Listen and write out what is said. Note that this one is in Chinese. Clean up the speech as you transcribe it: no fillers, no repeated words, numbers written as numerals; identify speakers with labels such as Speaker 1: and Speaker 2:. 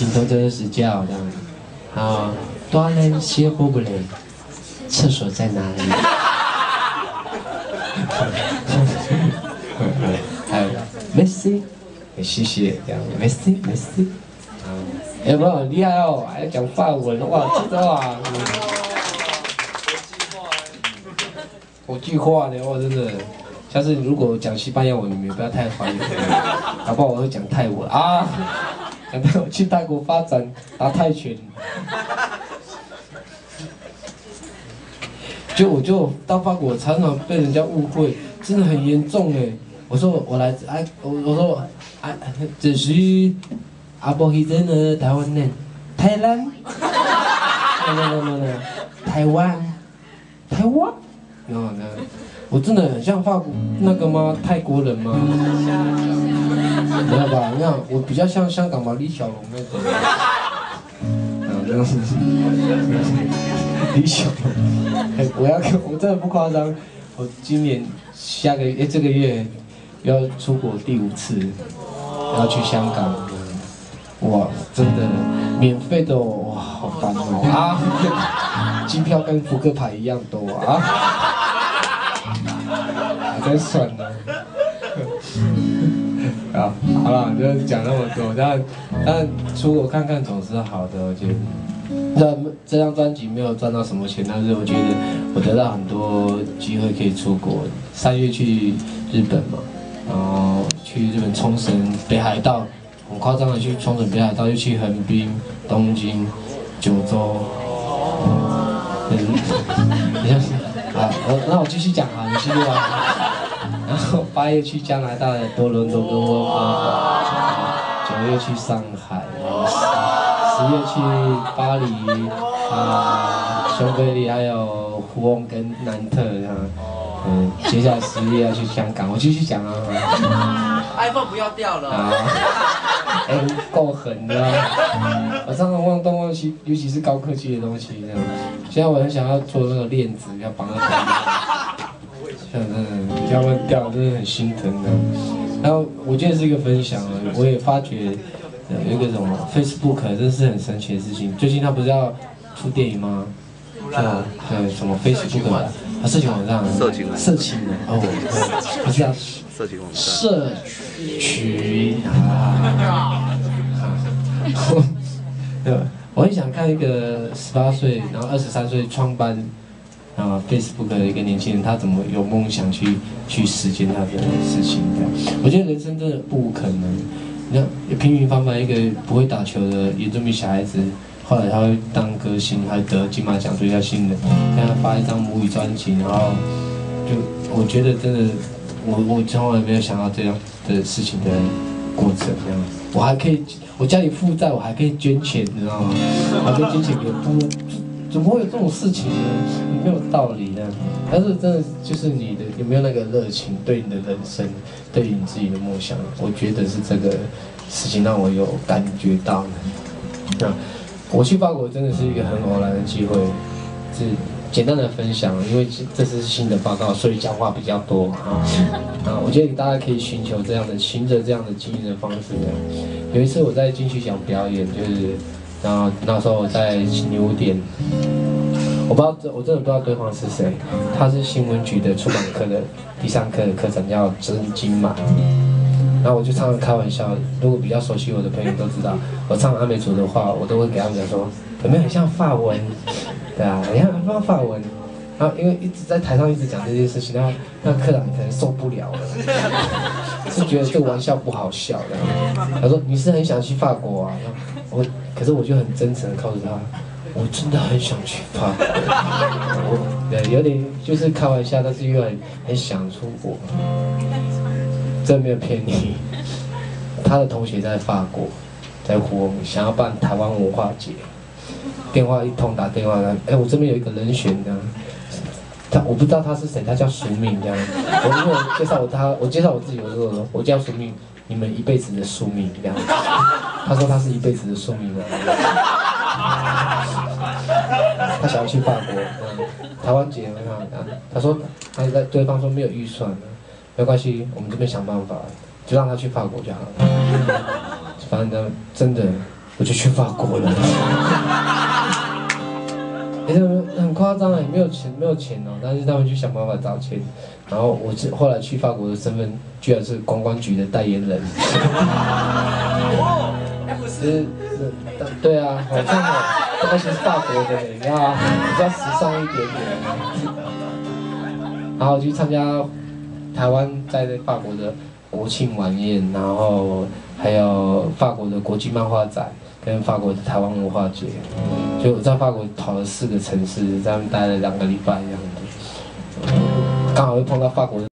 Speaker 1: 枕头就是死觉这样。好，多人歇不不累，厕所在哪里？还有 Messi， 谢谢这样 Messi。有没有很厉害哦？还要讲法文，哇，知道啊！国际化的哇，真的。下次如果讲西班牙文，你们不要太怀疑，搞不好我会讲泰文啊。讲到我去泰国发展打泰拳，我就到法国常常被人家误会，真的很严重哎。我说我来自我说这是阿波希真的台湾人，台湾 ，no， 台湾。no， 我真的很像法国那个吗？泰国人吗？没有吧？那我比较像香港吧，李小龙那种。这样子。李小龙，我真的不夸张，我今年这个月要出国第5次，要去香港。哇，真的免费的哦，哇，好烦哦啊！机票跟扑克牌一样多啊！我在算呢。啊，好了，就讲那么多，但出国看看总是好的，我觉得。这张专辑没有赚到什么钱，但是我觉得我得到很多机会可以出国。3月去日本嘛，然后去日本冲绳、北海道。很夸张的去冲绳、北海道，又去横滨、东京、九州。那我继续讲啊，你继续啊。然后8月去加拿大的多伦多跟温哥华，9月去上海，10月去巴黎匈菲利，还有胡翁跟南特这样。接下来10月要去香港，我继续讲啊。
Speaker 2: iPhone 不要掉了。
Speaker 1: 够狠的啊！我常常忘东忘西，尤其是高科技的东西这样。现在我很想要做那个链子，要绑到头上。真的，要不然掉，真的很心疼的。然后我觉得是一个分享啊，我也发觉有一个什么 Facebook， 真是很神奇的事情。最近他不是要出电影吗？对，什么 Facebook 啊，色情网站，色情的哦，不是啊，
Speaker 3: 色情网站，
Speaker 1: 社群啊，对吧？我很想看一个18岁，然后23岁创办Facebook 的一个年轻人，他怎么有梦想去实现他的事情的。我觉得人生真的不可能。你看，平平凡凡一个不会打球的原住民小孩子。后来他会当歌星，还得金马奖最佳新人。现在发一张母语专辑，然后我觉得真的，我从来没有想到这样的事情的过程这样。我还可以，我家里负债，我还可以捐钱，你知道吗？还可以捐钱给部落，怎么会有这种事情呢？没有道理的。但是真的就是你的有没有那个热情，对你的人生，对你自己的梦想，我觉得是这个事情让我有感觉到的。我去法国真的是一个很偶然的机会，是简单的分享，因为这是新的报告，所以讲话比较多我觉得大家可以循着这样的经营的方式。有一次我在金曲奖表演，就是然后那时候我在牛点，我真的不知道对方是谁，他是新闻局的出版科的第3科的科长，叫曾金马。然后我就常常开玩笑，如果比较熟悉我的朋友都知道，我唱阿美族的话，我都会给他们讲说，有没有很像法文？对啊，很像法文。然后因为一直在台上一直讲这件事情，然后那科长可能受不了了，是觉得这个玩笑不好笑的。他说你是很想去法国啊？可是我就很真诚的告诉他，我真的很想去法国。对，有点就是开玩笑，但是又很想出国。真没有骗你，他的同学在法国，在胡翁想要办台湾文化节，电话一通打电话来，我这边有一个人选的，我不知道他是谁，他叫苏敏这样。因为我介绍我自己，我说我叫苏敏，你们一辈子的苏敏这样。他说他是一辈子的苏敏啊。他想要去法国，台湾节他说对方说没有预算。没关系，我们这边想办法，就让他去法国就好了。反正真的，我就去法国了。很夸张哎，没有钱哦，但是他们去想办法找钱。然后我后来去法国的身份居然是观光局的代言人。
Speaker 2: 哦，哎不是，
Speaker 1: 对啊，好像哦，而且是法国的，你知道吗？比较时尚一点点。然后去参加台湾在法国的国庆晚宴，然后还有法国的国际漫画展。跟法国的台湾文化节，就我在法国跑了4个城市，在那边待了2个礼拜这样子，刚好会碰到法国的。